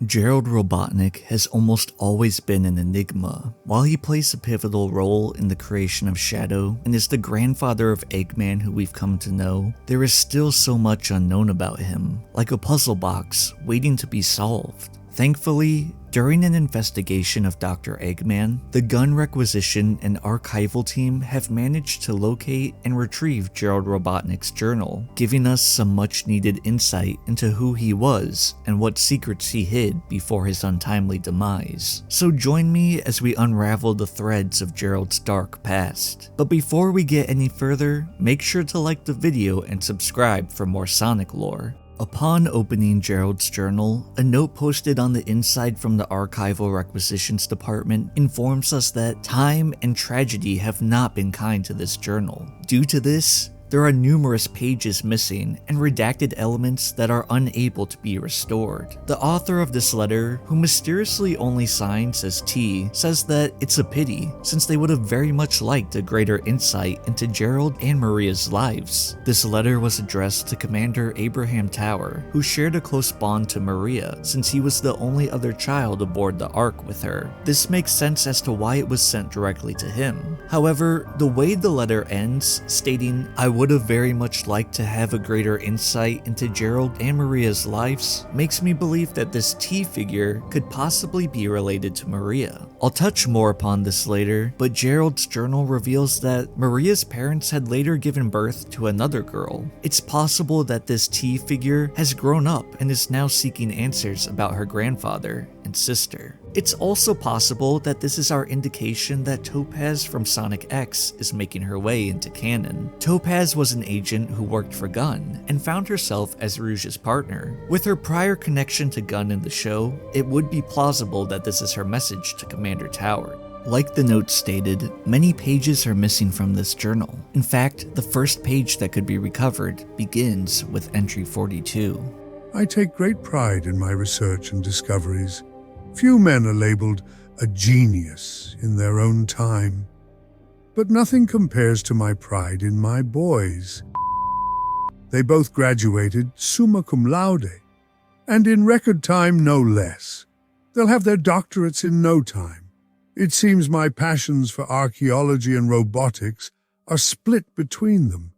Gerald Robotnik has almost always been an enigma. While he plays a pivotal role in the creation of Shadow and is the grandfather of Eggman who we've come to know, there is still so much unknown about him, like a puzzle box waiting to be solved. Thankfully, during an investigation of Dr. Eggman, the gun requisition and archival team have managed to locate and retrieve Gerald Robotnik's journal, giving us some much needed insight into who he was and what secrets he hid before his untimely demise. So join me as we unravel the threads of Gerald's dark past. But before we get any further, make sure to like the video and subscribe for more Sonic lore. Upon opening Gerald's journal, a note posted on the inside from the archival requisitions department informs us that time and tragedy have not been kind to this journal. Due to this, there are numerous pages missing and redacted elements that are unable to be restored. The author of this letter, who mysteriously only signs as T, says that it's a pity since they would have very much liked a greater insight into Gerald and Maria's lives. This letter was addressed to Commander Abraham Tower, who shared a close bond to Maria since he was the only other child aboard the Ark with her. This makes sense as to why it was sent directly to him. However, the way the letter ends, stating, "I would have very much liked to have a greater insight into Gerald and Maria's lives," makes me believe that this T figure could possibly be related to Maria. I'll touch more upon this later, but Gerald's journal reveals that Maria's parents had later given birth to another girl. It's possible that this T figure has grown up and is now seeking answers about her grandfather and sister. It's also possible that this is our indication that Topaz from Sonic X is making her way into canon. Topaz was an agent who worked for Gunn and found herself as Rouge's partner. With her prior connection to Gunn in the show, it would be plausible that this is her message to Commander Tower. Like the note stated, many pages are missing from this journal. In fact, the first page that could be recovered begins with entry 42. I take great pride in my research and discoveries. Few men are labeled a genius in their own time, but nothing compares to my pride in my boys. They both graduated summa cum laude, and in record time no less. They'll have their doctorates in no time. It seems my passions for archaeology and robotics are split between them,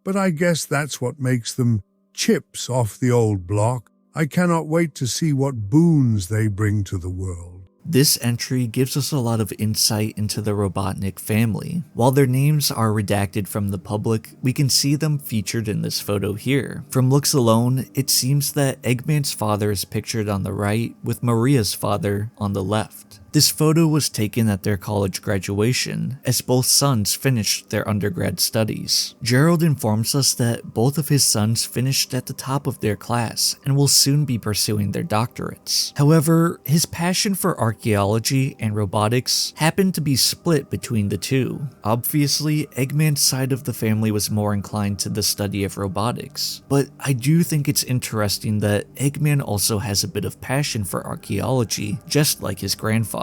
but I guess that's what makes them chips off the old block. I cannot wait to see what boons they bring to the world. This entry gives us a lot of insight into the Robotnik family. While their names are redacted from the public, we can see them featured in this photo here. From looks alone, it seems that Eggman's father is pictured on the right, with Maria's father on the left. This photo was taken at their college graduation, as both sons finished their undergrad studies. Gerald informs us that both of his sons finished at the top of their class and will soon be pursuing their doctorates. However, his passion for archaeology and robotics happened to be split between the two. Obviously, Eggman's side of the family was more inclined to the study of robotics, but I do think it's interesting that Eggman also has a bit of passion for archaeology, just like his grandfather.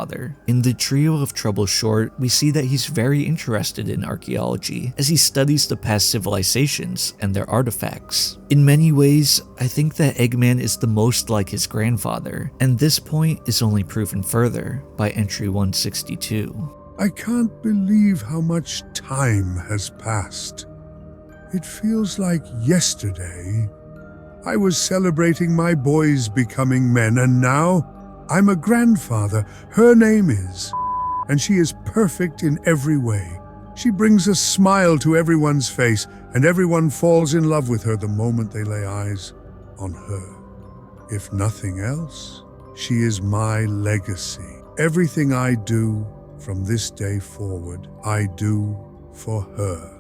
In the trio of Trouble Short, we see that he's very interested in archaeology as he studies the past civilizations and their artifacts. In many ways, I think that Eggman is the most like his grandfather, and this point is only proven further by entry 162. I can't believe how much time has passed. It feels like yesterday. I was celebrating my boys becoming men, and now I'm a grandfather. Her name is, and she is perfect in every way. She brings a smile to everyone's face, and everyone falls in love with her the moment they lay eyes on her. If nothing else, she is my legacy. Everything I do from this day forward, I do for her.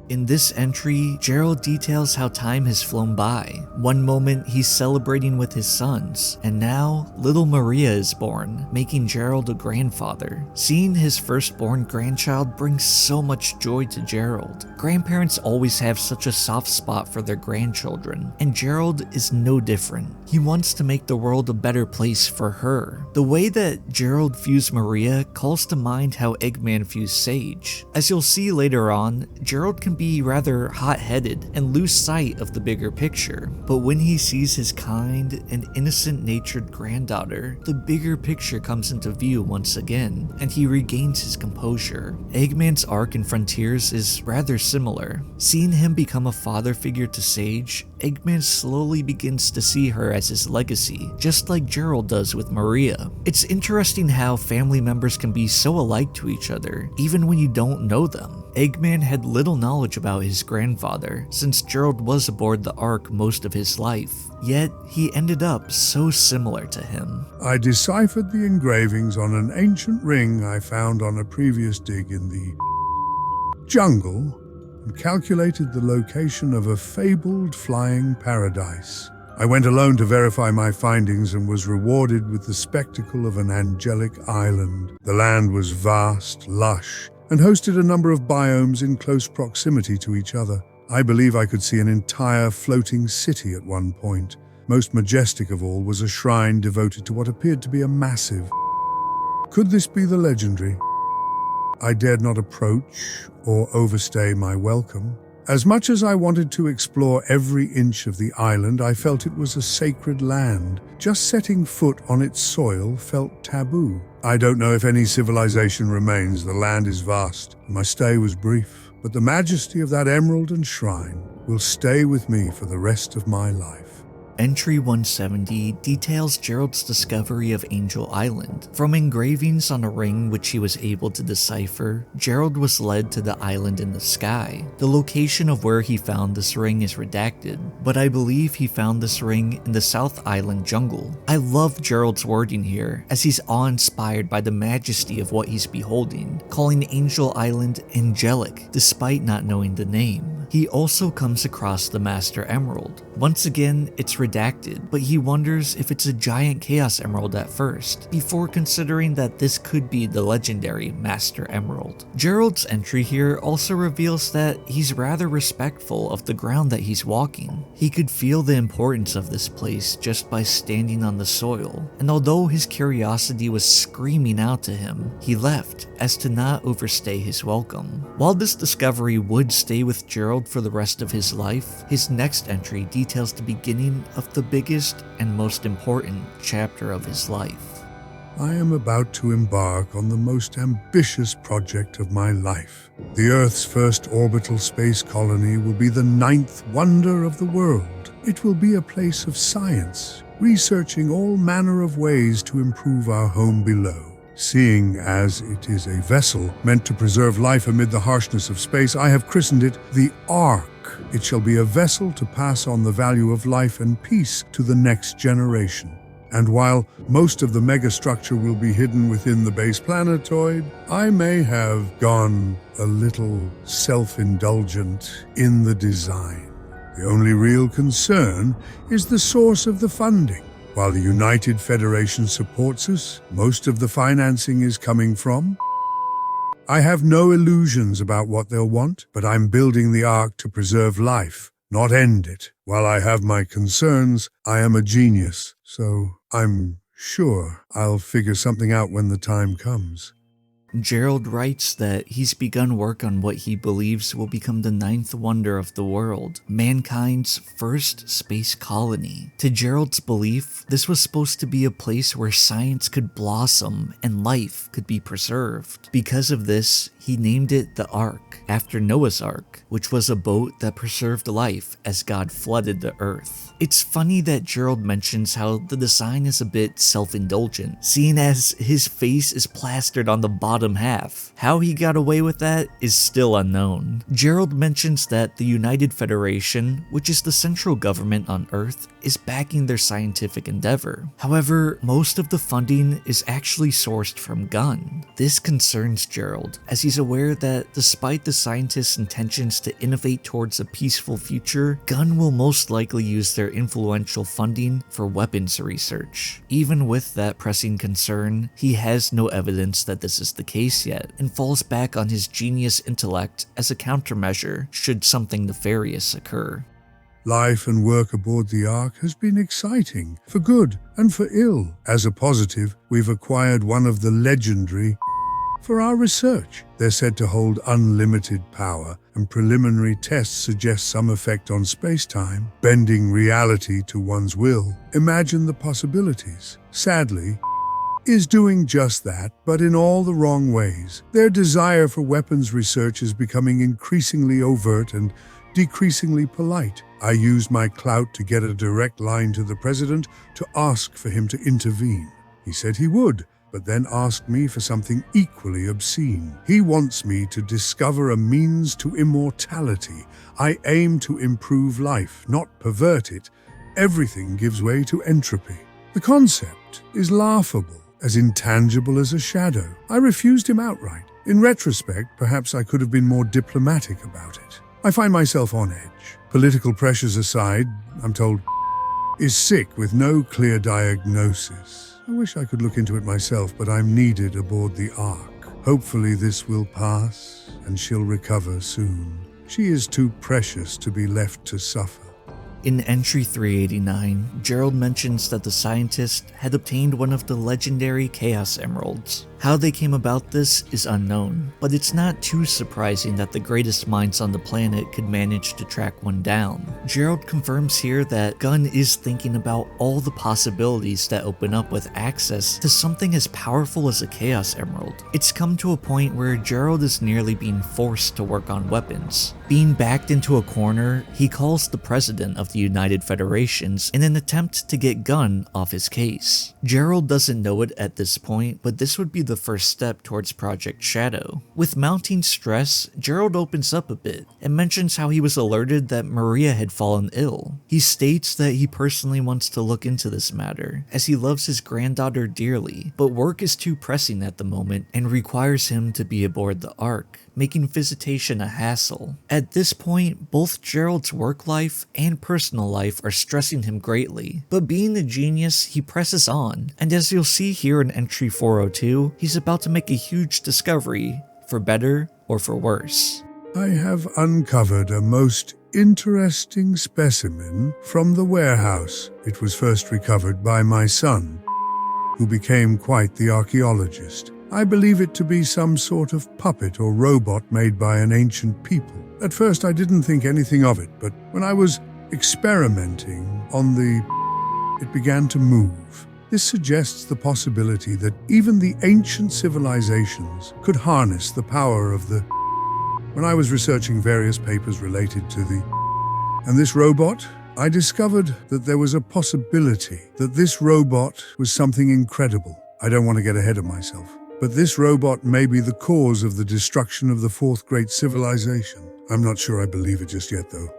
In this entry, Gerald details how time has flown by. One moment he's celebrating with his sons, and now little Maria is born, making Gerald a grandfather. Seeing his firstborn grandchild brings so much joy to Gerald. Grandparents always have such a soft spot for their grandchildren, and Gerald is no different. He wants to make the world a better place for her. The way that Gerald views Maria calls to mind how Eggman views Sage. As you'll see later on, Gerald can be rather hot-headed and lose sight of the bigger picture. But when he sees his kind and innocent-natured granddaughter, the bigger picture comes into view once again, and he regains his composure. Eggman's arc in Frontiers is rather similar. Seeing him become a father figure to Sage, Eggman slowly begins to see her as his legacy, just like Gerald does with Maria. It's interesting how family members can be so alike to each other, even when you don't know them. Eggman had little knowledge about his grandfather, since Gerald was aboard the Ark most of his life, yet he ended up so similar to him. I deciphered the engravings on an ancient ring I found on a previous dig in the jungle, and calculated the location of a fabled flying paradise. I went alone to verify my findings and was rewarded with the spectacle of an angelic island. The land was vast, lush, and hosted a number of biomes in close proximity to each other. I believe I could see an entire floating city at one point. Most majestic of all was a shrine devoted to what appeared to be a massive. Could this be the legendary? I dared not approach or overstay my welcome. As much as I wanted to explore every inch of the island, I felt it was a sacred land. Just setting foot on its soil felt taboo. I don't know if any civilization remains. The land is vast. My stay was brief, but the majesty of that emerald and shrine will stay with me for the rest of my life. Entry 170 details Gerald's discovery of Angel Island. From engravings on a ring which he was able to decipher, Gerald was led to the island in the sky. The location of where he found this ring is redacted, but I believe he found this ring in the South Island jungle. I love Gerald's wording here, as he's awe-inspired by the majesty of what he's beholding, calling Angel Island angelic, despite not knowing the name. He also comes across the Master Emerald. Once again, it's redacted, but he wonders if it's a giant Chaos Emerald at first, before considering that this could be the legendary Master Emerald. Gerald's entry here also reveals that he's rather respectful of the ground that he's walking. He could feel the importance of this place just by standing on the soil, and although his curiosity was screaming out to him, he left as to not overstay his welcome. While this discovery would stay with Gerald for the rest of his life, his next entry details the beginning of the biggest and most important chapter of his life. I am about to embark on the most ambitious project of my life. The Earth's first orbital space colony will be the 9th wonder of the world. It will be a place of science, researching all manner of ways to improve our home below. Seeing as it is a vessel meant to preserve life amid the harshness of space, I have christened it the Ark. It shall be a vessel to pass on the value of life and peace to the next generation. And while most of the megastructure will be hidden within the base planetoid, I may have gone a little self-indulgent in the design. The only real concern is the source of the funding. While the United Federation supports us, most of the financing is coming from. I have no illusions about what they'll want, but I'm building the Ark to preserve life, not end it. While I have my concerns, I am a genius, so I'm sure I'll figure something out when the time comes. Gerald writes that he's begun work on what he believes will become the 9th wonder of the world, mankind's first space colony. To Gerald's belief, this was supposed to be a place where science could blossom and life could be preserved. Because of this, he named it the Ark, after Noah's Ark, which was a boat that preserved life as God flooded the earth. It's funny that Gerald mentions how the design is a bit self-indulgent, seeing as his face is plastered on the bottom half. How he got away with that is still unknown. Gerald mentions that the United Federation, which is the central government on Earth, is backing their scientific endeavor. However, most of the funding is actually sourced from Gunn. This concerns Gerald, as he's aware that despite the scientists' intentions to innovate towards a peaceful future, Gunn will most likely use their influential funding for weapons research. Even with that pressing concern, he has no evidence that this is the case yet, and falls back on his genius intellect as a countermeasure should something nefarious occur. Life and work aboard the Ark has been exciting, for good and for ill. As a positive, we've acquired one of the legendary For our research, they're said to hold unlimited power, and preliminary tests suggest some effect on space-time, bending reality to one's will. Imagine the possibilities. Sadly, is doing just that, but in all the wrong ways. Their desire for weapons research is becoming increasingly overt and decreasingly polite. I used my clout to get a direct line to the president to ask for him to intervene. He said he would, but then asked me for something equally obscene. He wants me to discover a means to immortality. I aim to improve life, not pervert it. Everything gives way to entropy. The concept is laughable, as intangible as a shadow. I refused him outright. In retrospect, perhaps I could have been more diplomatic about it. I find myself on edge. Political pressures aside, I'm told is sick with no clear diagnosis. I wish I could look into it myself, but I'm needed aboard the Ark. Hopefully this will pass, and she'll recover soon. She is too precious to be left to suffer. In entry 389, Gerald mentions that the scientist had obtained one of the legendary Chaos Emeralds. How they came about this is unknown, but it's not too surprising that the greatest minds on the planet could manage to track one down. Gerald confirms here that Gunn is thinking about all the possibilities that open up with access to something as powerful as a Chaos Emerald. It's come to a point where Gerald is nearly being forced to work on weapons. Being backed into a corner, he calls the president of the United Federations in an attempt to get Gunn off his case. Gerald doesn't know it at this point, but this would be the first step towards Project Shadow. With mounting stress, Gerald opens up a bit and mentions how he was alerted that Maria had fallen ill. He states that he personally wants to look into this matter, as he loves his granddaughter dearly, but work is too pressing at the moment and requires him to be aboard the Ark, making visitation a hassle. At this point, both Gerald's work life and personal life are stressing him greatly, but being a genius, he presses on, and as you'll see here in entry 402, he's about to make a huge discovery, for better or for worse. I have uncovered a most interesting specimen from the warehouse. It was first recovered by my son, who became quite the archaeologist. I believe it to be some sort of puppet or robot made by an ancient people. At first I didn't think anything of it, but when I was experimenting on it began to move. This suggests the possibility that even the ancient civilizations could harness the power of When I was researching various papers related to and this robot, I discovered that there was a possibility that this robot was something incredible. I don't want to get ahead of myself, but this robot may be the cause of the destruction of the fourth great civilization. I'm not sure I believe it just yet, though.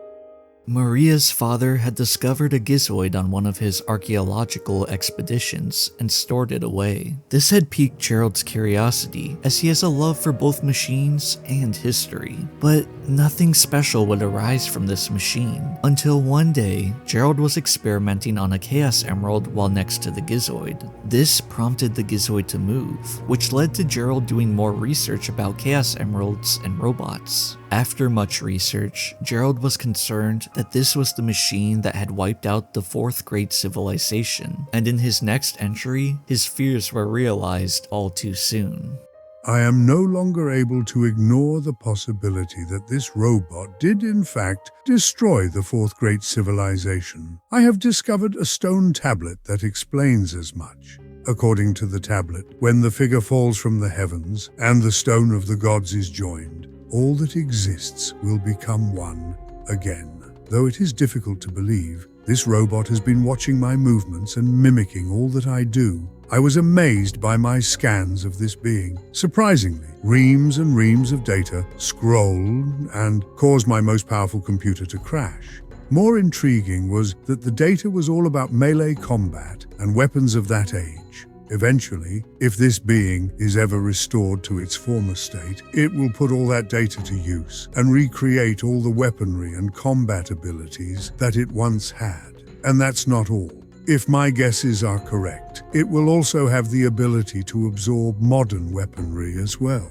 Maria's father had discovered a Gizoid on one of his archaeological expeditions and stored it away. This had piqued Gerald's curiosity, as he has a love for both machines and history. But nothing special would arise from this machine, until one day, Gerald was experimenting on a Chaos Emerald while next to the Gizoid. This prompted the Gizoid to move, which led to Gerald doing more research about Chaos Emeralds and robots. After much research, Gerald was concerned that this was the machine that had wiped out the fourth great civilization, and in his next entry, his fears were realized all too soon. I am no longer able to ignore the possibility that this robot did in fact destroy the fourth great civilization. I have discovered a stone tablet that explains as much. According to the tablet, when the figure falls from the heavens and the stone of the gods is joined, all that exists will become one again. Though it is difficult to believe, this robot has been watching my movements and mimicking all that I do. I was amazed by my scans of this being. Surprisingly, reams and reams of data scrolled and caused my most powerful computer to crash. More intriguing was that the data was all about melee combat and weapons of that age. Eventually, if this being is ever restored to its former state, it will put all that data to use and recreate all the weaponry and combat abilities that it once had. And that's not all. If my guesses are correct, it will also have the ability to absorb modern weaponry as well.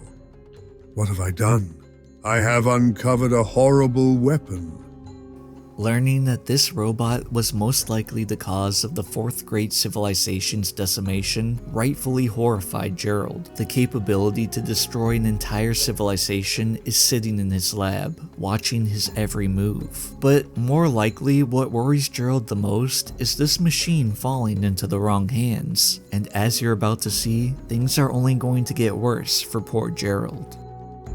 What have I done? I have uncovered a horrible weapon. Learning that this robot was most likely the cause of the Fourth Great Civilization's decimation rightfully horrified Gerald. The capability to destroy an entire civilization is sitting in his lab, watching his every move. But more likely, what worries Gerald the most is this machine falling into the wrong hands. And as you're about to see, things are only going to get worse for poor Gerald.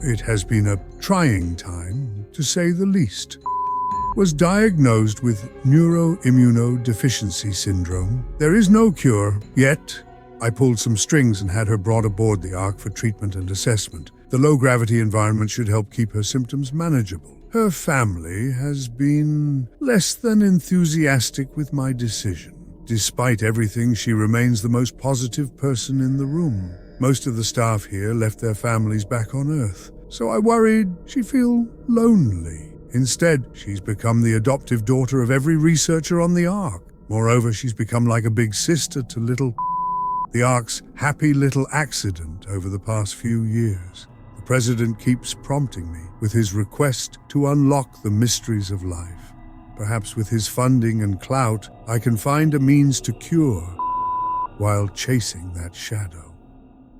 It has been a trying time, to say the least. Was diagnosed with neuroimmunodeficiency syndrome. There is no cure, yet. I pulled some strings and had her brought aboard the Ark for treatment and assessment. The low-gravity environment should help keep her symptoms manageable. Her family has been less than enthusiastic with my decision. Despite everything, she remains the most positive person in the room. Most of the staff here left their families back on Earth, so I worried she'd feel lonely. Instead, she's become the adoptive daughter of every researcher on the Ark. Moreover, she's become like a big sister to little the Ark's happy little accident over the past few years. The President keeps prompting me with his request to unlock the mysteries of life. Perhaps with his funding and clout, I can find a means to cure while chasing that shadow.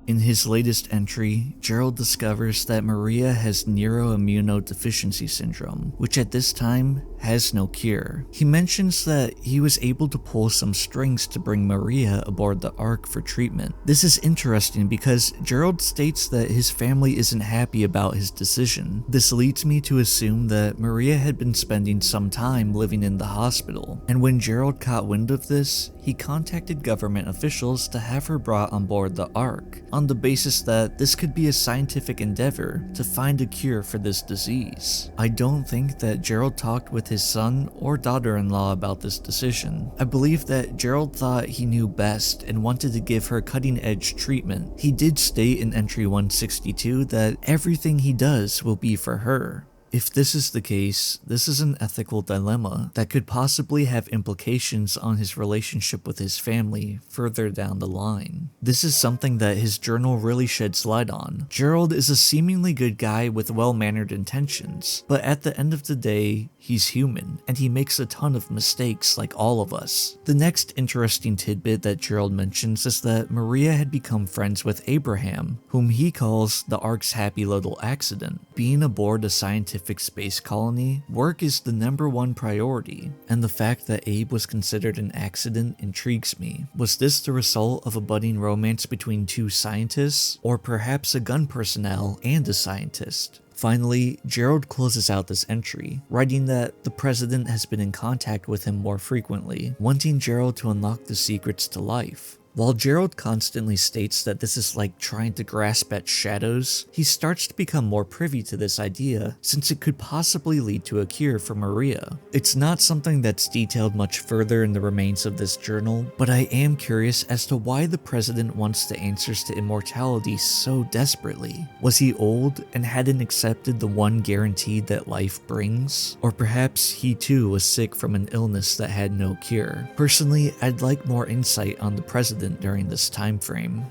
In his latest entry, Gerald discovers that Maria has neuroimmunodeficiency syndrome, which at this time has no cure. He mentions that he was able to pull some strings to bring Maria aboard the Ark for treatment. This is interesting because Gerald states that his family isn't happy about his decision. This leads me to assume that Maria had been spending some time living in the hospital, and when Gerald caught wind of this, he contacted government officials to have her brought on board the Ark, on the basis that this could be a scientific endeavor to find a cure for this disease. I don't think that Gerald talked with his son or daughter-in-law about this decision. I believe that Gerald thought he knew best and wanted to give her cutting-edge treatment. He did state in entry 162 that everything he does will be for her. If this is the case, this is an ethical dilemma that could possibly have implications on his relationship with his family further down the line. This is something that his journal really sheds light on. Gerald is a seemingly good guy with well-mannered intentions, but at the end of the day, he's human, and he makes a ton of mistakes like all of us. The next interesting tidbit that Gerald mentions is that Maria had become friends with Abraham, whom he calls the Ark's happy little accident. Being aboard a scientific space colony, work is the #1 priority, and the fact that Abe was considered an accident intrigues me. Was this the result of a budding romance between two scientists, or perhaps a gun personnel and a scientist? Finally, Gerald closes out this entry, writing that the President has been in contact with him more frequently, wanting Gerald to unlock the secrets to life. While Gerald constantly states that this is like trying to grasp at shadows, he starts to become more privy to this idea since it could possibly lead to a cure for Maria. It's not something that's detailed much further in the remains of this journal, but I am curious as to why the President wants the answers to immortality so desperately. Was he old and hadn't accepted the one guarantee that life brings? Or perhaps he too was sick from an illness that had no cure? Personally, I'd like more insight on the President during this time frame.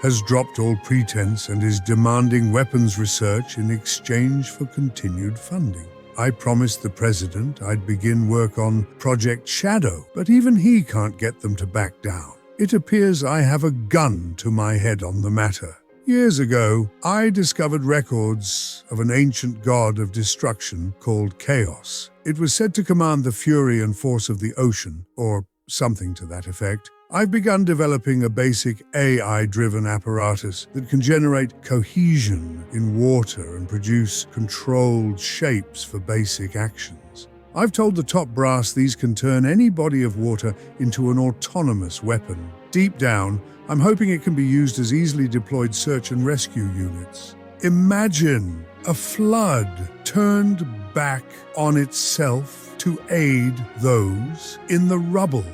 Has dropped all pretense and is demanding weapons research in exchange for continued funding. I promised the President I'd begin work on Project Shadow, but even he can't get them to back down. It appears I have a gun to my head on the matter. Years ago, I discovered records of an ancient god of destruction called Chaos. It was said to command the fury and force of the ocean, or something to that effect. I've begun developing a basic AI-driven apparatus that can generate cohesion in water and produce controlled shapes for basic actions. I've told the top brass these can turn any body of water into an autonomous weapon. Deep down, I'm hoping it can be used as easily deployed search and rescue units. Imagine a flood turned back on itself to aid those in the rubble.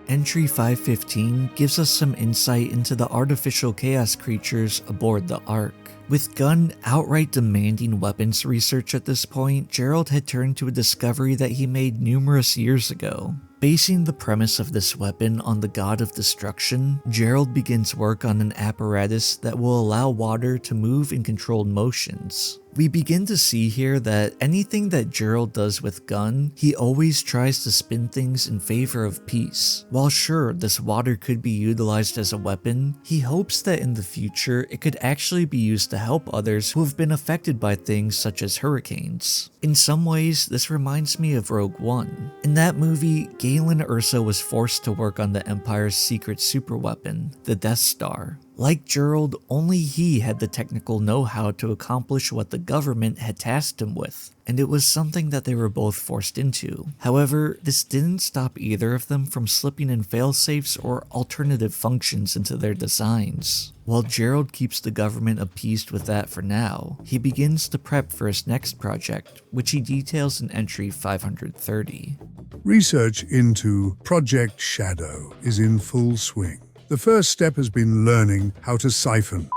Entry 515 gives us some insight into the artificial chaos creatures aboard the Ark. With Gunn outright demanding weapons research at this point, Gerald had turned to a discovery that he made numerous years ago. Basing the premise of this weapon on the god of destruction, Gerald begins work on an apparatus that will allow water to move in controlled motions. We begin to see here that anything that Gerald does with Gunn, he always tries to spin things in favor of peace. While sure, this water could be utilized as a weapon, he hopes that in the future it could actually be used to help others who have been affected by things such as hurricanes. In some ways, this reminds me of Rogue One. In that movie, Galen Erso was forced to work on the Empire's secret superweapon, the Death Star. Like Gerald, only he had the technical know-how to accomplish what the government had tasked him with, and it was something that they were both forced into. However, this didn't stop either of them from slipping in failsafes or alternative functions into their designs. While Gerald keeps the government appeased with that for now, he begins to prep for his next project, which he details in entry 530. Research into Project Shadow is in full swing. The first step has been learning how to siphon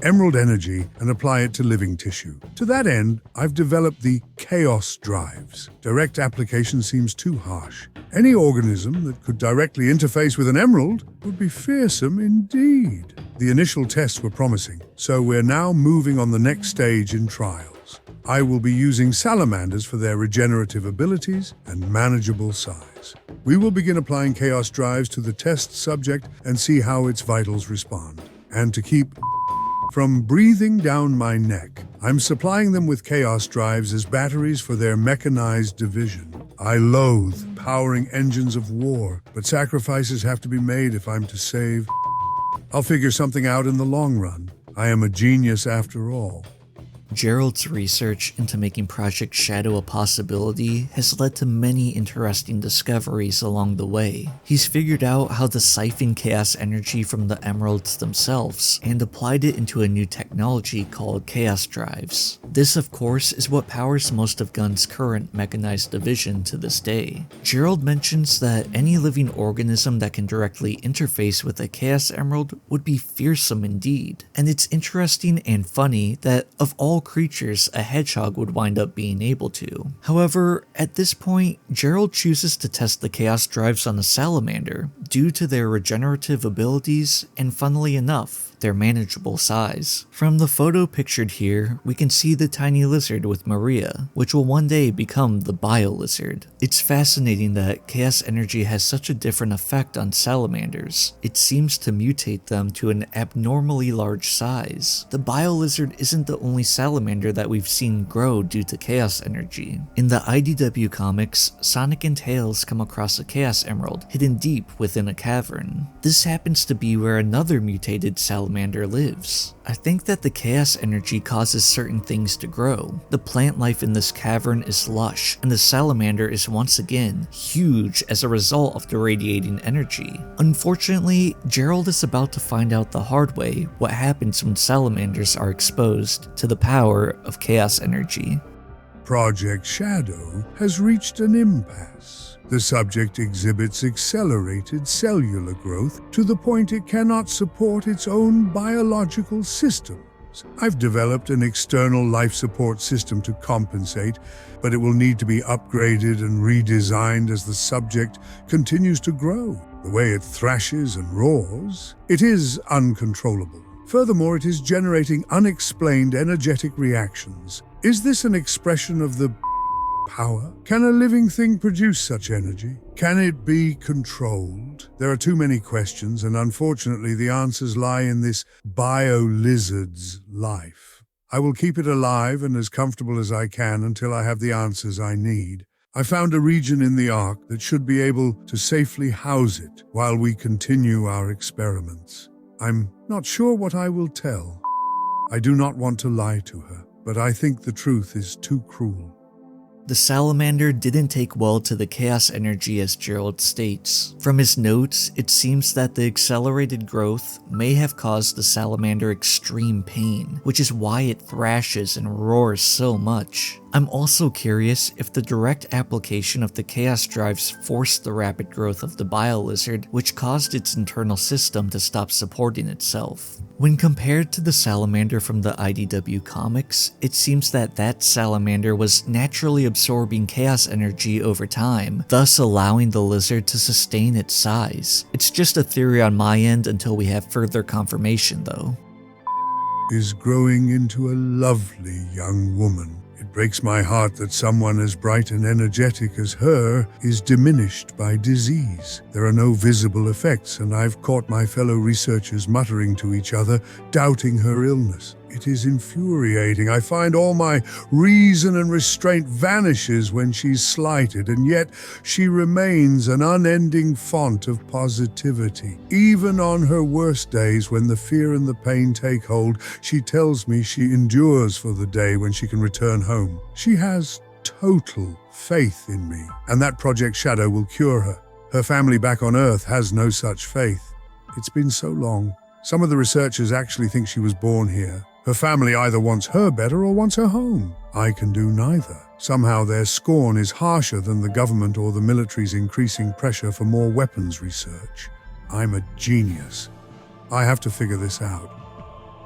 emerald energy and apply it to living tissue. To that end, I've developed the chaos drives. Direct application seems too harsh. Any organism that could directly interface with an emerald would be fearsome indeed. The initial tests were promising, so we're now moving on the next stage in trials. I will be using salamanders for their regenerative abilities and manageable size. We will begin applying chaos drives to the test subject and see how its vitals respond. And to keep from breathing down my neck, I'm supplying them with chaos drives as batteries for their mechanized division. I loathe powering engines of war, but sacrifices have to be made if I'm to save. I'll figure something out in the long run. I am a genius after all. Gerald's research into making Project Shadow a possibility has led to many interesting discoveries along the way. He's figured out how to siphon chaos energy from the emeralds themselves and applied it into a new technology called chaos drives. This, of course, is what powers most of Gunn's current mechanized division to this day. Gerald mentions that any living organism that can directly interface with a chaos emerald would be fearsome indeed, and it's interesting and funny that of all creatures, a hedgehog would wind up being able to. However, at this point, Gerald chooses to test the chaos drives on a salamander due to their regenerative abilities and, funnily enough, their manageable size. From the photo pictured here, we can see the tiny lizard with Maria, which will one day become the Biolizard. It's fascinating that chaos energy has such a different effect on salamanders. It seems to mutate them to an abnormally large size. The Biolizard isn't the only salamander that we've seen grow due to chaos energy. In the IDW comics, Sonic and Tails come across a chaos emerald hidden deep within a cavern. This happens to be where another mutated salamander lives. I think that the chaos energy causes certain things to grow. The plant life in this cavern is lush, and the salamander is once again huge as a result of the radiating energy. Unfortunately, Gerald is about to find out the hard way what happens when salamanders are exposed to the power of chaos energy. Project Shadow has reached an impasse. The subject exhibits accelerated cellular growth to the point it cannot support its own biological systems. I've developed an external life support system to compensate, but it will need to be upgraded and redesigned as the subject continues to grow. The way it thrashes and roars, it is uncontrollable. Furthermore, it is generating unexplained energetic reactions. Is this an expression of the power? Can a living thing produce such energy? Can it be controlled? There are too many questions, and unfortunately the answers lie in this Biolizard's life. I will keep it alive and as comfortable as I can until I have the answers I need. I found a region in the Ark that should be able to safely house it while we continue our experiments. I'm not sure what I will tell. I do not want to lie to her, but I think the truth is too cruel. The salamander didn't take well to the chaos energy, as Gerald states. From his notes, it seems that the accelerated growth may have caused the salamander extreme pain, which is why it thrashes and roars so much. I'm also curious if the direct application of the chaos drives forced the rapid growth of the Biolizard, which caused its internal system to stop supporting itself. When compared to the salamander from the IDW comics, it seems that that salamander was naturally absorbing chaos energy over time, thus allowing the lizard to sustain its size. It's just a theory on my end until we have further confirmation though. is growing into a lovely young woman. It breaks my heart that someone as bright and energetic as her is diminished by disease. There are no visible effects, and I've caught my fellow researchers muttering to each other, doubting her illness. It is infuriating. I find all my reason and restraint vanishes when she's slighted, and yet she remains an unending font of positivity. Even on her worst days, when the fear and the pain take hold, she tells me she endures for the day when she can return home. She has total faith in me, and that Project Shadow will cure her. Her family back on Earth has no such faith. It's been so long. Some of the researchers actually think she was born here. Her family either wants her better or wants her home. I can do neither. Somehow their scorn is harsher than the government or the military's increasing pressure for more weapons research. I'm a genius. I have to figure this out.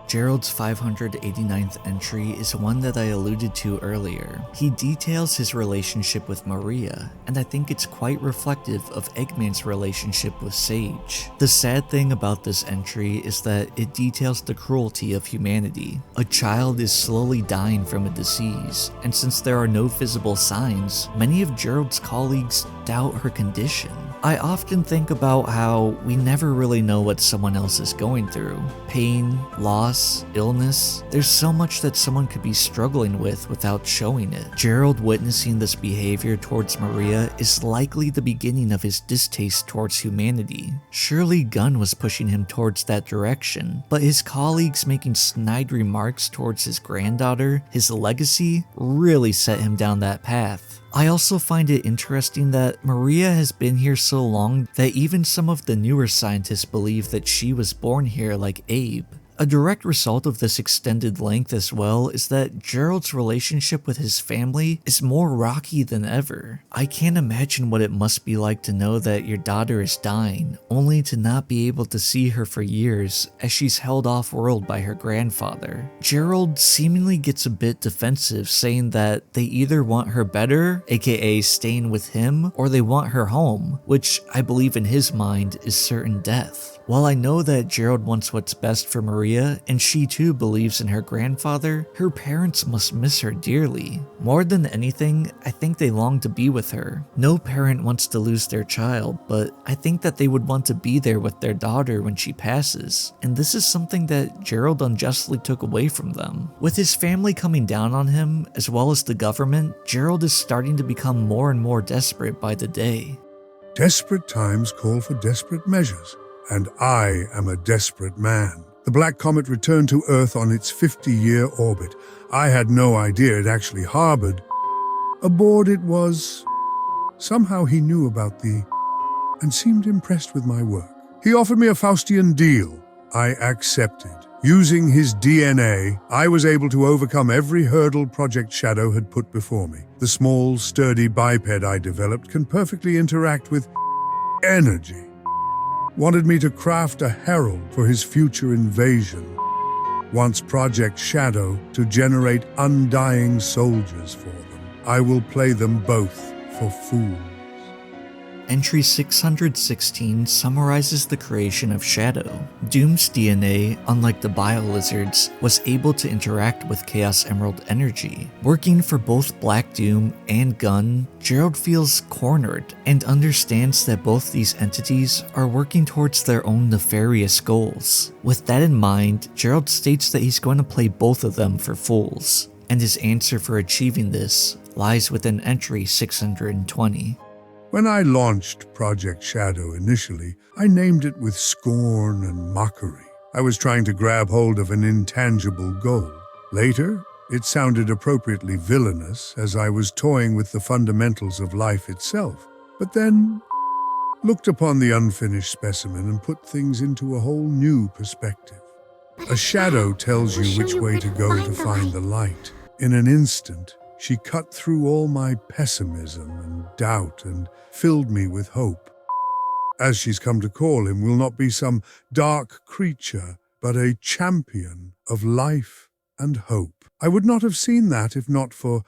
Gerald's 589th entry is one that I alluded to earlier. He details his relationship with Maria, and I think it's quite reflective of Eggman's relationship with Sage. The sad thing about this entry is that it details the cruelty of humanity. A child is slowly dying from a disease, and since there are no visible signs, many of Gerald's colleagues doubt her condition. I often think about how we never really know what someone else is going through. Pain, loss, illness. There's so much that someone could be struggling with without showing it. Gerald witnessing this behavior towards Maria is likely the beginning of his distaste towards humanity. Surely Gunn was pushing him towards that direction, but his colleagues making snide remarks towards his granddaughter, his legacy, really set him down that path. I also find it interesting that Maria has been here so long that even some of the newer scientists believe that she was born here like Abe. A direct result of this extended length as well is that Gerald's relationship with his family is more rocky than ever. I can't imagine what it must be like to know that your daughter is dying, only to not be able to see her for years as she's held off-world by her grandfather. Gerald seemingly gets a bit defensive, saying that they either want her better, aka staying with him, or they want her home, which I believe in his mind is certain death. While I know that Gerald wants what's best for Maria, and she too believes in her grandfather, her parents must miss her dearly. More than anything, I think they long to be with her. No parent wants to lose their child, but I think that they would want to be there with their daughter when she passes, and this is something that Gerald unjustly took away from them. With his family coming down on him, as well as the government, Gerald is starting to become more and more desperate by the day. Desperate times call for desperate measures. And I am a desperate man. The Black Comet returned to Earth on its 50-year orbit. I had no idea it actually harbored. Aboard it was... Somehow he knew about and seemed impressed with my work. He offered me a Faustian deal. I accepted. Using his DNA, I was able to overcome every hurdle Project Shadow had put before me. The small, sturdy biped I developed can perfectly interact with energy. Wanted me to craft a herald for his future invasion. Wants Project Shadow to generate undying soldiers for them. I will play them both for fools. Entry 616 summarizes the creation of Shadow. Doom's DNA, unlike the Biolizards, was able to interact with Chaos Emerald energy. Working for both Black Doom and Gunn, Gerald feels cornered and understands that both these entities are working towards their own nefarious goals. With that in mind, Gerald states that he's going to play both of them for fools, and his answer for achieving this lies within Entry 620. When I launched Project Shadow initially, I named it with scorn and mockery. I was trying to grab hold of an intangible goal. Later, it sounded appropriately villainous as I was toying with the fundamentals of life itself. But then, looked upon the unfinished specimen and put things into a whole new perspective. A shadow tells you which way to go to find the light. In an instant, she cut through all my pessimism and doubt and filled me with hope. As she's come to call him, will not be some dark creature, but a champion of life and hope. I would not have seen that if not for...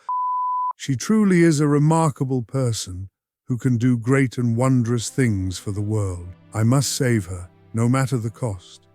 She truly is a remarkable person who can do great and wondrous things for the world. I must save her, no matter the cost.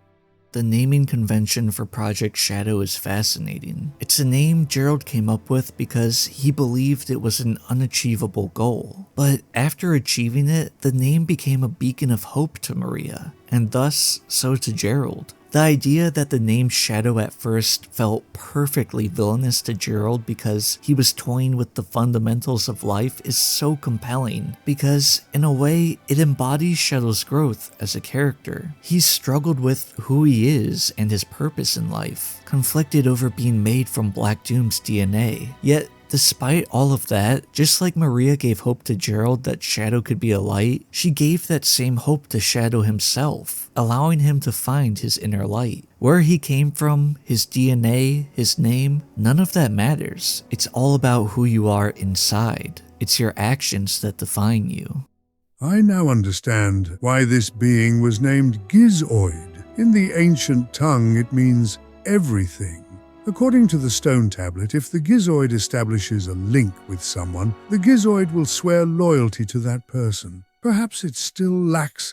the naming convention for Project Shadow is fascinating. It's a name Gerald came up with because he believed it was an unachievable goal. But after achieving it, the name became a beacon of hope to Maria, and thus so to Gerald. The idea that the name Shadow at first felt perfectly villainous to Gerald because he was toying with the fundamentals of life is so compelling, because in a way it embodies Shadow's growth as a character. He's struggled with who he is and his purpose in life, conflicted over being made from Black Doom's DNA, yet despite all of that, just like Maria gave hope to Gerald that Shadow could be a light, she gave that same hope to Shadow himself, allowing him to find his inner light. Where he came from, his DNA, his name, none of that matters. It's all about who you are inside. It's your actions that define you. I now understand why this being was named Gizoid. In the ancient tongue, it means everything. According to the stone tablet, if the Gizoid establishes a link with someone, the Gizoid will swear loyalty to that person. Perhaps it still lacks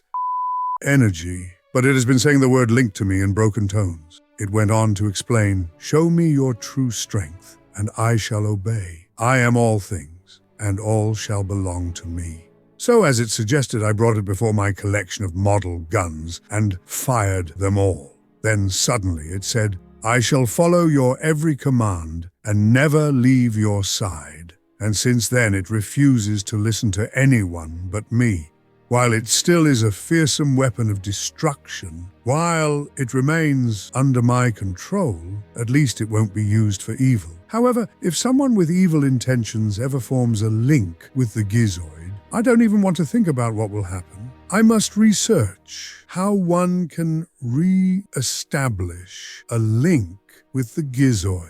energy, but it has been saying the word link to me in broken tones. It went on to explain, "Show me your true strength, and I shall obey. I am all things, and all shall belong to me." So, as it suggested, I brought it before my collection of model guns and fired them all. Then suddenly it said, "I shall follow your every command and never leave your side." And since then it refuses to listen to anyone but me. While it still is a fearsome weapon of destruction, while it remains under my control, at least it won't be used for evil. However, if someone with evil intentions ever forms a link with the Gizoid, I don't even want to think about what will happen. I must research how one can re-establish a link with the Gizoid.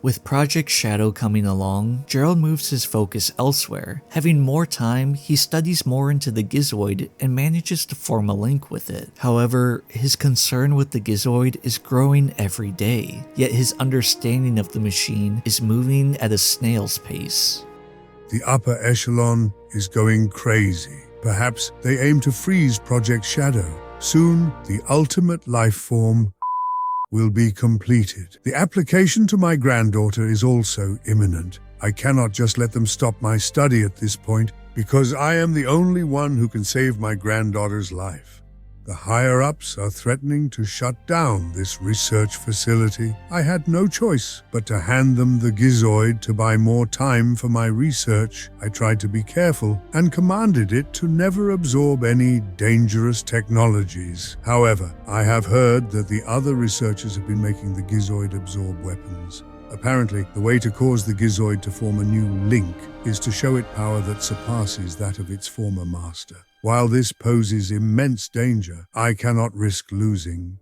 With Project Shadow coming along, Gerald moves his focus elsewhere. Having more time, he studies more into the Gizoid and manages to form a link with it. However, his concern with the Gizoid is growing every day, yet his understanding of the machine is moving at a snail's pace. The upper echelon is going crazy. Perhaps they aim to freeze Project Shadow. Soon, the ultimate life form will be completed. The application to my granddaughter is also imminent. I cannot just let them stop my study at this point, because I am the only one who can save my granddaughter's life. The higher-ups are threatening to shut down this research facility. I had no choice but to hand them the Gizoid to buy more time for my research. I tried to be careful and commanded it to never absorb any dangerous technologies. However, I have heard that the other researchers have been making the Gizoid absorb weapons. Apparently, the way to cause the Gizoid to form a new link is to show it power that surpasses that of its former master. While this poses immense danger, I cannot risk losing.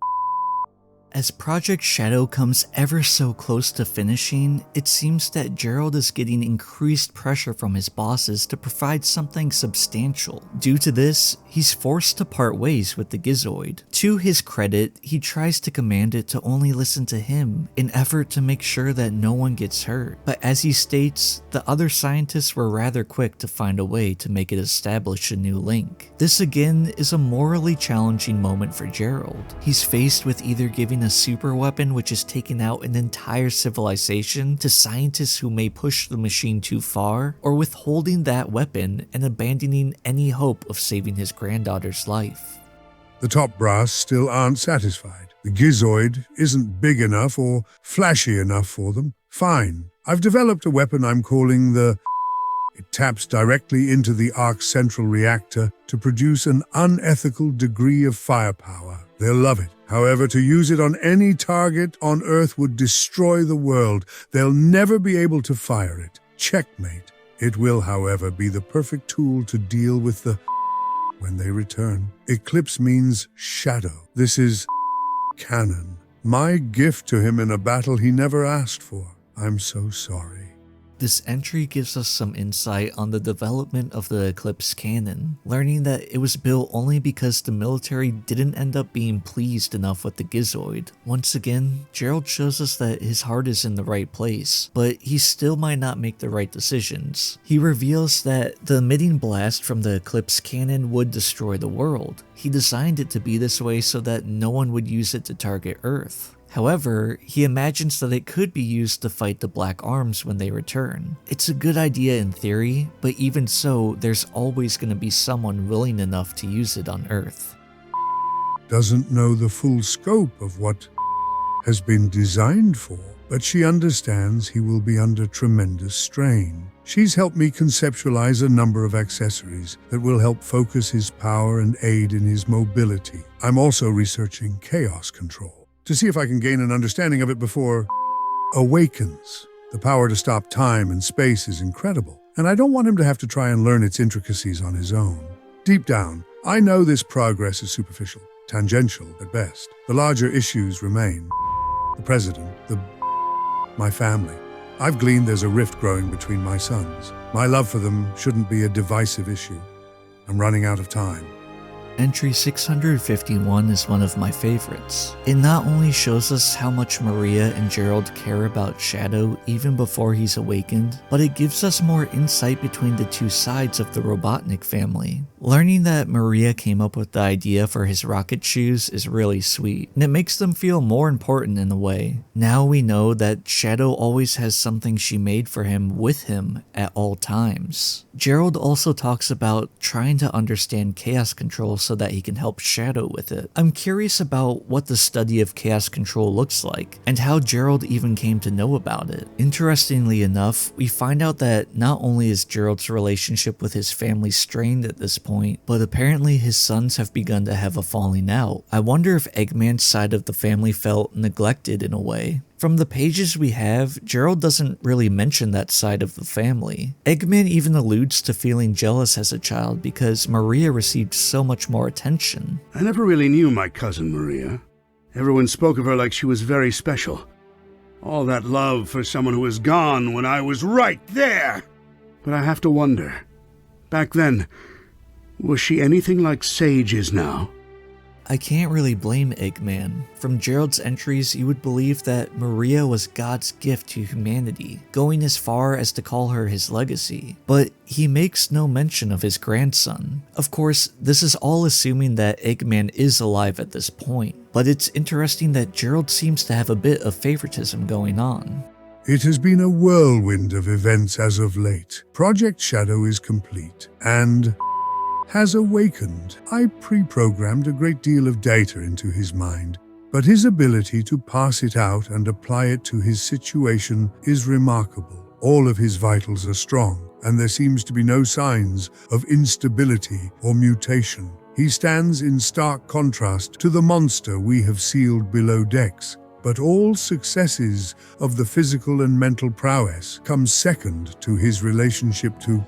As Project Shadow comes ever so close to finishing, it seems that Gerald is getting increased pressure from his bosses to provide something substantial. Due to this, he's forced to part ways with the Gizoid. To his credit, he tries to command it to only listen to him, in effort to make sure that no one gets hurt. But as he states, the other scientists were rather quick to find a way to make it establish a new link. This again is a morally challenging moment for Gerald. He's faced with either giving a super weapon which has taken out an entire civilization to scientists who may push the machine too far, or withholding that weapon and abandoning any hope of saving his granddaughter's life. The top brass still aren't satisfied. The Gizoid isn't big enough or flashy enough for them. Fine. I've developed a weapon I'm calling the... It taps directly into the Arc's central reactor to produce an unethical degree of firepower. They'll love it. However, to use it on any target on Earth would destroy the world. They'll never be able to fire it. Checkmate. It will, however, be the perfect tool to deal with the... when they return. Eclipse means shadow. This is canon. My gift to him in a battle he never asked for. I'm so sorry. This entry gives us some insight on the development of the Eclipse cannon, learning that it was built only because the military didn't end up being pleased enough with the Gizoid. Once again, Gerald shows us that his heart is in the right place, but he still might not make the right decisions. He reveals that the emitting blast from the Eclipse cannon would destroy the world. He designed it to be this way so that no one would use it to target Earth. However, he imagines that it could be used to fight the Black Arms when they return. It's a good idea in theory, but even so, there's always going to be someone willing enough to use it on Earth. Doesn't know the full scope of what has been designed for, but she understands he will be under tremendous strain. She's helped me conceptualize a number of accessories that will help focus his power and aid in his mobility. I'm also researching chaos control to see if I can gain an understanding of it before awakens. The power to stop time and space is incredible, and I don't want him to have to try and learn its intricacies on his own. Deep down, I know this progress is superficial, tangential at best. The larger issues remain. The president, my family. I've gleaned there's a rift growing between my sons. My love for them shouldn't be a divisive issue. I'm running out of time. Entry 651 is one of my favorites. It not only shows us how much Maria and Gerald care about Shadow even before he's awakened, but it gives us more insight between the two sides of the Robotnik family. Learning that Maria came up with the idea for his rocket shoes is really sweet, and it makes them feel more important in a way. Now we know that Shadow always has something she made for him with him at all times. Gerald also talks about trying to understand chaos control so that he can help Shadow with it. I'm curious about what the study of chaos control looks like, and how Gerald even came to know about it. Interestingly enough, we find out that not only is Gerald's relationship with his family strained at this point, but apparently his sons have begun to have a falling out. I wonder if Eggman's side of the family felt neglected in a way. From the pages we have, Gerald doesn't really mention that side of the family. Eggman even alludes to feeling jealous as a child because Maria received so much more attention. I never really knew my cousin Maria. Everyone spoke of her like she was very special. All that love for someone who was gone when I was right there. But I have to wonder, back then, was she anything like Sage is now? I can't really blame Eggman. From Gerald's entries, you would believe that Maria was God's gift to humanity, going as far as to call her his legacy. But he makes no mention of his grandson. Of course, this is all assuming that Eggman is alive at this point, but it's interesting that Gerald seems to have a bit of favoritism going on. It has been a whirlwind of events as of late. Project Shadow is complete, and has awakened. I pre-programmed a great deal of data into his mind, but his ability to pass it out and apply it to his situation is remarkable. All of his vitals are strong, and there seems to be no signs of instability or mutation. He stands in stark contrast to the monster we have sealed below decks, but all successes of the physical and mental prowess come second to his relationship to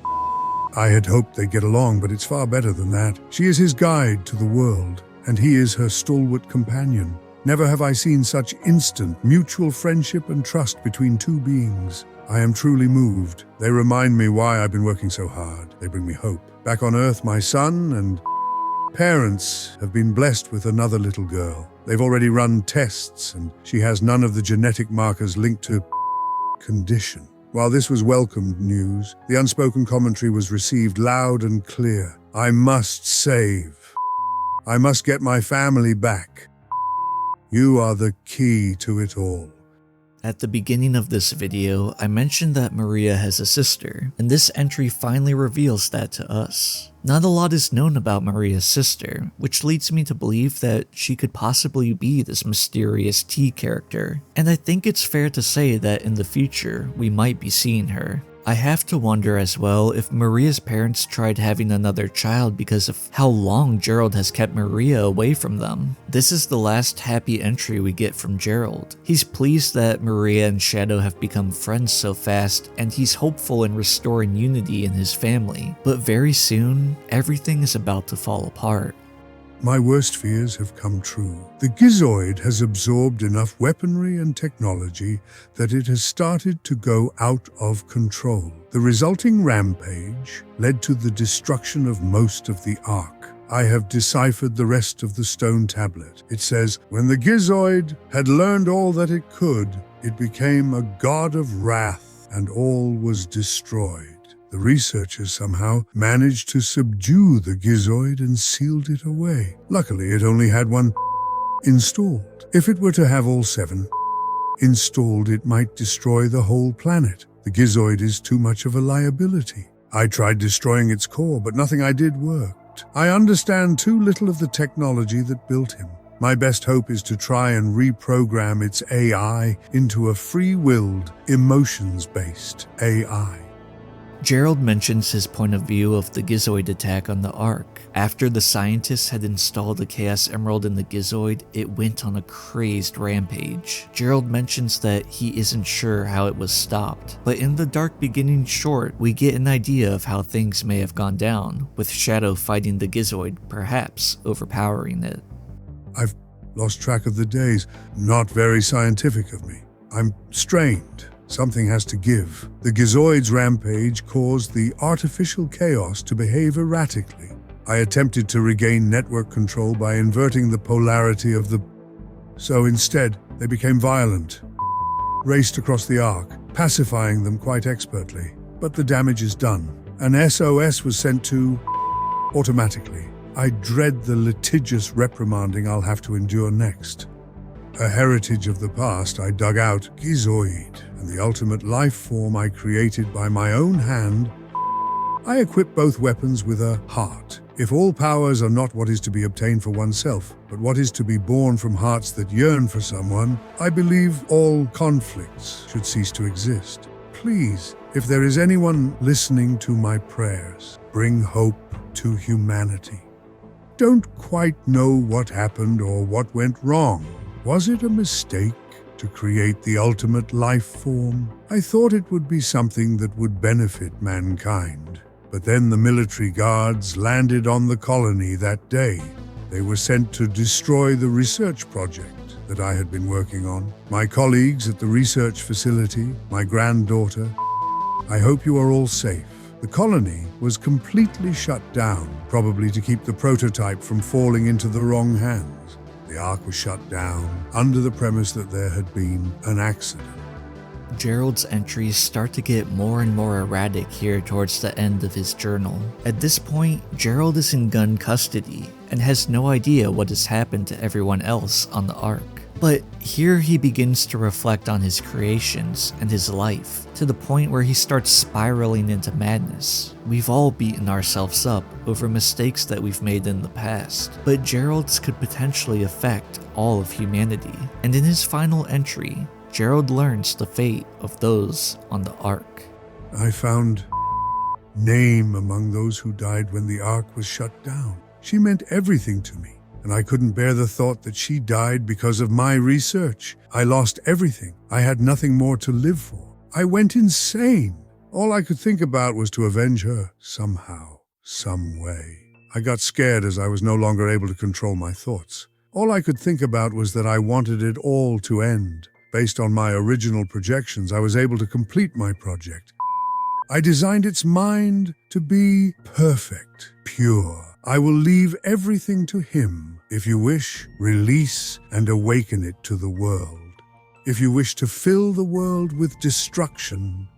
I had hoped they'd get along, but it's far better than that. She is his guide to the world, and he is her stalwart companion. Never have I seen such instant, mutual friendship and trust between two beings. I am truly moved. They remind me why I've been working so hard. They bring me hope. Back on Earth, my son and parents have been blessed with another little girl. They've already run tests, and she has none of the genetic markers linked to condition. While this was welcomed news, the unspoken commentary was received loud and clear. I must save. I must get my family back. You are the key to it all. At the beginning of this video, I mentioned that Maria has a sister, and this entry finally reveals that to us. Not a lot is known about Maria's sister, which leads me to believe that she could possibly be this mysterious T character, and I think it's fair to say that in the future, we might be seeing her. I have to wonder as well if Maria's parents tried having another child because of how long Gerald has kept Maria away from them. This is the last happy entry we get from Gerald. He's pleased that Maria and Shadow have become friends so fast, and he's hopeful in restoring unity in his family. But very soon, everything is about to fall apart. My worst fears have come true. The Gizoid has absorbed enough weaponry and technology that it has started to go out of control. The resulting rampage led to the destruction of most of the Ark. I have deciphered the rest of the stone tablet. It says, when the Gizoid had learned all that it could, it became a god of wrath, and all was destroyed. The researchers somehow managed to subdue the Gizoid and sealed it away. Luckily, it only had one installed. If it were to have all 7 installed, it might destroy the whole planet. The Gizoid is too much of a liability. I tried destroying its core, but nothing I did worked. I understand too little of the technology that built him. My best hope is to try and reprogram its AI into a free-willed, emotions-based AI. Gerald mentions his point of view of the Gizoid attack on the Ark. After the scientists had installed the Chaos Emerald in the Gizoid, it went on a crazed rampage. Gerald mentions that he isn't sure how it was stopped, but in the Dark Beginning short, we get an idea of how things may have gone down, with Shadow fighting the Gizoid, perhaps overpowering it. I've lost track of the days. Not very scientific of me. I'm strained. Something has to give. The Gizoid's rampage caused the artificial chaos to behave erratically. I attempted to regain network control by inverting the polarity of the... So instead, they became violent, raced across the Ark, pacifying them quite expertly. But the damage is done. An SOS was sent to... automatically. I dread the litigious reprimanding I'll have to endure next. A heritage of the past I dug out, Gizoid, and the ultimate life form I created by my own hand. I equip both weapons with a heart. If all powers are not what is to be obtained for oneself, but what is to be born from hearts that yearn for someone, I believe all conflicts should cease to exist. Please, if there is anyone listening to my prayers, bring hope to humanity. Don't quite know what happened or what went wrong. Was it a mistake to create the ultimate life form? I thought it would be something that would benefit mankind. But then the military guards landed on the colony that day. They were sent to destroy the research project that I had been working on. My colleagues at the research facility, my granddaughter. I hope you are all safe. The colony was completely shut down, probably to keep the prototype from falling into the wrong hands. The Ark was shut down under the premise that there had been an accident. Gerald's entries start to get more and more erratic here towards the end of his journal. At this point, Gerald is in gun custody and has no idea what has happened to everyone else on the Ark. But here he begins to reflect on his creations and his life, to the point where he starts spiraling into madness. We've all beaten ourselves up over mistakes that we've made in the past, but Gerald's could potentially affect all of humanity. And in his final entry, Gerald learns the fate of those on the Ark. I found name among those who died when the Ark was shut down. She meant everything to me. And I couldn't bear the thought that she died because of my research. I lost everything. I had nothing more to live for. I went insane. All I could think about was to avenge her somehow, some way. I got scared as I was no longer able to control my thoughts. All I could think about was that I wanted it all to end. Based on my original projections, I was able to complete my project. I designed its mind to be perfect, pure. I will leave everything to him. If you wish, release and awaken it to the world. If you wish to fill the world with destruction.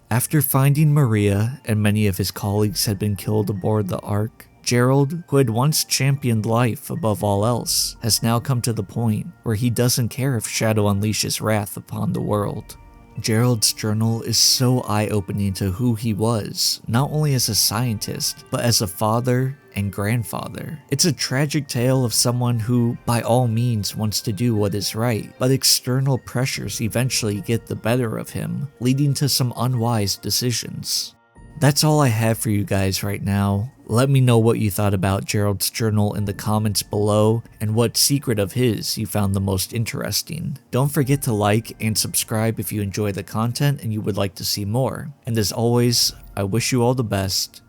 After finding Maria and many of his colleagues had been killed aboard the Ark, Gerald, who had once championed life above all else, has now come to the point where he doesn't care if Shadow unleashes wrath upon the world. Gerald's journal is so eye-opening to who he was, not only as a scientist, but as a father and grandfather. It's a tragic tale of someone who, by all means, wants to do what is right, but external pressures eventually get the better of him, leading to some unwise decisions. That's all I have for you guys right now. Let me know what you thought about Gerald's journal in the comments below, and what secret of his you found the most interesting. Don't forget to like and subscribe if you enjoy the content and you would like to see more. And as always, I wish you all the best.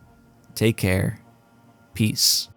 Take care. Peace.